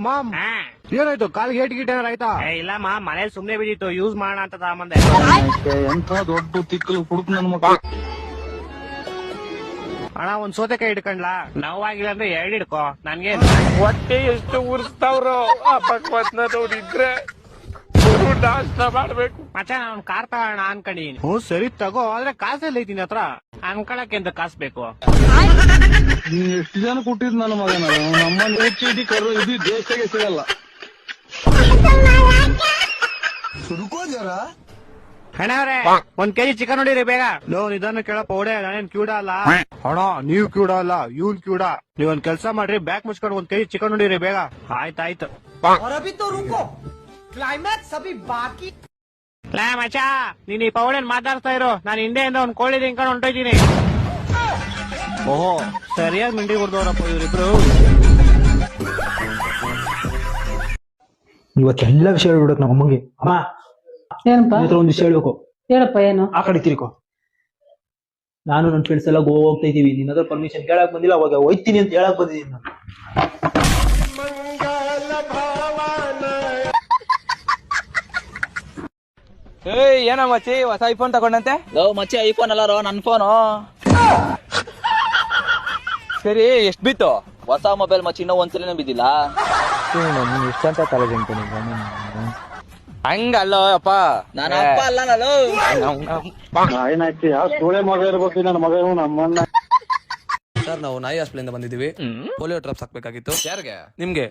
Ma'am ಏನಾಯ್ತು? ಕಾಲ್ gate ಗೀಟ್ ಏನಾರ ಆಯ್ತಾ? ಇಲ್ಲ ಮಾ, ಮನೇಲಿ ಸುಮ್ನೆ ಬಿದ್ದಿತ್ತು, ಯೂಸ್ ಮಾಡೋಣ ಅಂತ ತಗೊಂಬಂದೆ. ಎಂತ ದೊಡ್ಡ ತಿಕ್ಕಲು ಹುಡುಕ್ ನನ್ ಮಕ್ಕಳು. ಅಣ್ಣ ಒಂದ್ ಸೌತೆಕಾಯಿ ಹಿಡ್ಕೊಂಡ್ಲಾ? ನೋವಾಗಿಲ್ಲ ಅಂದ್ರೆ 2 ಹಿಡ್ಕೋ. ನನ್ಗೆ ಹೊಟ್ಟೆ ಎಷ್ಟು ಉರ್ಸ್ತಾವ್ರೋ ಆ ಭಗವತ್ನ ನೋಡಿದ್ರೆ ನಾಶನ ಮಾಡ್ಬೇಕು. ಮಚ್ಚ ನಾನ್ ಕಾರ್ ತಗೋಣ ಅನ್ಕೊಂಡಿದೀನಿ. ಹ್ಞೂ ಸರಿ ತಗೋ, ಆದ್ರೆ ಕಾಸೆಲ್ಲ ಐತಿ ನಿನ್ ಹತ್ರ? ಅನ್ಕೊಳಕ್ಕೆ ಅಂತ ಕಾಸು ಬೇಕು. ನೀನ್ ಎಷ್ಟು ಜನ ಕೊಟ್ಟಿದ್ ನನ್ನ ಮಗನ? ನಮ್ಮಲ್ಲಿ ಹುಚ್ಚಿ ಕರು ಇದು ದೇಶಕ್ಕೆ ಸಿಗಲ್ಲ. ಅಣ್ಣ ಅವ್ರೆ, 1 kg ಚಿಕನ್ ಹೊಡೀರಿ ಬೇಗ. ಲೋ ನಿಧಾನ ಕೇಳಪ್ಪ, ಓಡೆ ನಾನೇನ್ ಕ್ಯೂಡ ಅಲ್ಲ. ಅಣ್ಣ ನೀವ್ ಕ್ಯೂಡ ಅಲ್ಲ, ಇವ್ನ್ ಕ್ಯೂಡ. ನೀವೊಂದ್ ಕೆಲ್ಸ ಮಾಡ್ರಿ, ಬ್ಯಾಕ್ ಮುಚ್ಕೊಂಡು 1 kg ಚಿಕನ್ ಹೊಡೀರಿ ಬೇಗ. ಆಯ್ತಾಯ್ತು. ಕ್ಲೈಮ್ಯಾಕ್ಸ್ ಅಭಿ ಬಾಕಿ. ಲಾ ಮಚ್ಚ, ನೀನ್ ಈ ಪೌಡೇನ್ ಮಾತಾಡ್ತಾ ಇರೋ, ನಾನು ಹಿಂದೆಯಿಂದ ಒಂದ್ ಕೋಳಿ ತಿನ್ಕೊಂಡು ಹೊಂಟೋಯ್ತೀನಿ. ಓಹೋ, ಸರಿಯಾಗಿ ಮಿಂಡಿ ಹೊಡೆದವ್ರಪ್ಪ ಇವ್ರಿಬ್ರು. ಇವತ್ತೆಲ್ಲ ವಿಷಯ ಹೇಳ್ಬಿಡಕ್ ನಮ್ಮ ಅಮ್ಮಗೆ. ಅಮ್ಮ ಏನಪ್ಪ? ಒಂದ್ ವಿಷಯ ಹೇಳ್ಬೇಕು. ಹೇಳಪ್ಪ. ಏನು? ಆ ಕಡೆ ತಿರ್ಕೋ. ನಾನು ನನ್ನ ಫ್ರೆಂಡ್ಸ್ ಎಲ್ಲ ಗೋವಾ ಹೋಗ್ತಾ ಇದೀವಿ. ನಿನ್ನ ಹತ್ರ ಪರ್ಮಿಷನ್ ಕೇಳಕ್ ಬಂದಿಲ್ಲ, ಅವಾಗ ಹೋಯ್ತೀನಿ ಅಂತ ಹೇಳಕ್ ಬಂದಿದ್ದೀನಿ ನಾನು. ಏನೋ ಮಚ್ಚಿ ಹೊಸ ಐಫೋನ್ ತಗೊಂಡಂತೆ? ಮಚ್ಚಿ ಐಫೋನ್ ಅಲ್ಲಾರೋ ನನ್ ಫೋನು. ಸರಿ, ಎಷ್ಟ್ ಬಿತ್ತು? ಹೊಸ ಮೊಬೈಲ್ ಮಚ್ಚಿ ಇನ್ನೂ ಒಂದ್ಸಲಿನೂ ಬಿದ್ದಿಲ್ಲ. ಎಷ್ಟಂತ ತಲೆ ಹಂಗಲ್ಲ ಅಪ್ಪ, ನಾನು ಅಪ್ಪ ಅಲ್ಲ ನಾನು. ಏನಾಯ್ತು? ಯಾವ ಸೋಳೆ ಮಗ ಇರ್ಬೇಕು ನನ್ನ ಮಗ ನಮ್ಮನ್ನ. ಸರ್, ನಾವು ನಾಯಿ ಹಾಸ್ಪಿಟಲ್ ಬಂದಿದ್ದೀವಿ. ಪೋಲಿಯೋ ಡ್ರಾಪ್ಸ್ ಹಾಕ್ಬೇಕಾಗಿತ್ತು. ಯಾರಿಗೆ? ನಿಮ್ಗೆ.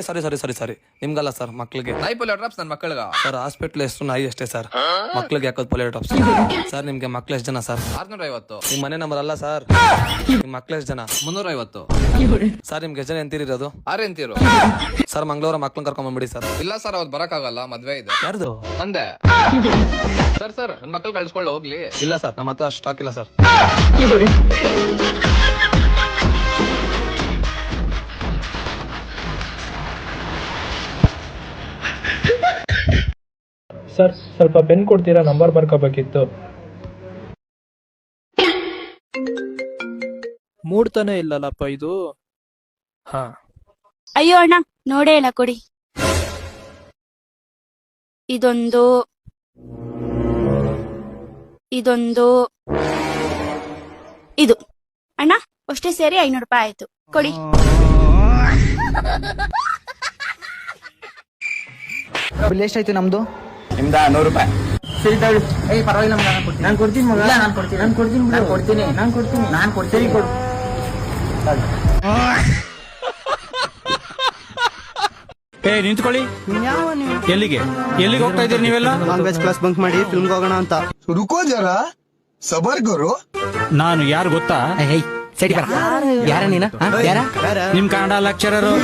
ಸಾರಿ ನಿಮ್ಗಲ್ಲ ಸರ್, ಮಕ್ಳಿಗೆ. ನಾಯಿ ಪೋಲಿಯೋ ಡ್ರಾಪ್ಸ್ ನನ್ ಮಕ್ಕಳಿಗ? ಸರ್, ಹಾಸ್ಪಿಟಲ್ ಎಷ್ಟು ನಾಯಿ ಅಷ್ಟೇ ಸರ್, ಮಕ್ಳಿಗೆ ಹಾಕೋದು ಪೋಲಿಯೋ ಡ್ರಾಪ್ಸ್. ಸರ್, ನಿಮ್ಗೆ ಮಕ್ಳು ಎಷ್ಟು ಜನ ಸರ್? 650. ನಿಮ್ ಮನೆ ನಂಬರ್ ಅಲ್ಲ ಸರ್, ನಿಮ್ ಮಕ್ಳು ಎಷ್ಟು ಜನ? 350. ಸರ್, ನಿಮ್ಗೆ ಎಷ್ಟು ಜನ ಎಂತಿರೋದು? 6 ಎಂತೀರು. ಸರ್, ಮಂಗಳವಾರ ಮಕ್ಳನ್ನ ಕರ್ಕೊಂಡ್ ಬಂದ್ಬಿಡಿ ಸರ್. ಇಲ್ಲ ಸರ್, ಅವತ್ತು ಬರಕ್ಕಾಗಲ್ಲ, ಮದ್ವೆ ಇದೆ. ಯಾರ್ದು? ಅಂದೆ ಸರ್ ನನ್ ಮಕ್ಳು ಕಳ್ಸ್ಕೊಳ್ಳ ಹೋಗ್ಲಿ. ಇಲ್ಲ ಸರ್, ನಮ್ಮ ಹತ್ರ ಸ್ಟಾಕ್ ಇಲ್ಲ ಸರ್. ಸರ್, ಸ್ವಲ್ಪ ಪೆನ್ ಕೊಡ್ತೀರಾ? ನಂಬರ್ ಬರ್ಕೋಬೇಕಿತ್ತು. ಮೂಡ್ತಾನೆ ಇಲ್ಲಲ್ಲಪ್ಪ ಇದು. ಹಾ, ಅಯ್ಯೋ ಅಣ್ಣ, ನೋಡೇ ಇಲ್ಲ, ಕೊಡಿ. ಇದೊಂದು ಇದು ಅಣ್ಣ, ಅಷ್ಟೇ ಸೇರಿ 500 ರೂಪಾಯಿ ಆಯ್ತು, ಕೊಡಿ. ಬಿಲ್ ಎಷ್ಟಾಯ್ತು ನಮ್ದು? ನಿಮ್ದ 100 ರೂಪಾಯಿ. ಸರಿ ತಗೊಳ್ಳಿ. ಪರವಾಗಿಲ್ಲ, ನಾನು ಕೊಡ್ತೀನಿ ಮಗ. ನಾನು ಕೊಡ್ತೀನಿ. ಕೊಡು. ನಿಂತ್ಕೊಳ್ಳಿ. ಎಲ್ಲಿಗೆ ಹೋಗ್ತಾ ಇದ್ದೀರಿ ನೀವೆಲ್ಲ? ಕಾಂಗ್ರೆಸ್ ಕ್ಲಾಸ್ ಬಂಕ್ ಮಾಡಿ ಫಿಲ್ಮ್ಗೆ ಹೋಗೋಣ ಅಂತ. ರುಕೋ ಜರ, ಸಬರ್ ಗುರು. ನಾನು ಯಾರು ಗೊತ್ತಾ? ಯಾರ ನೀನ? ನಿಮ್ ಕನ್ನಡ ಲೆಕ್ಚರರು.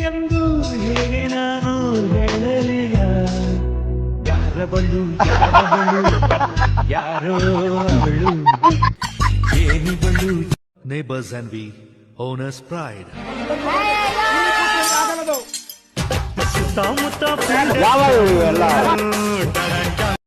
ಎಂದು ಹೇಗೆ ನಾನು ಹೇಳಲಿಲ್ಲ, ಯಾರ ಬಂದು ಯಾರೋ ಅವಳು ಏನಿ ಬಂದು. Neighbors envy, owner's pride. ಸುತ್ತಮುತ್ತ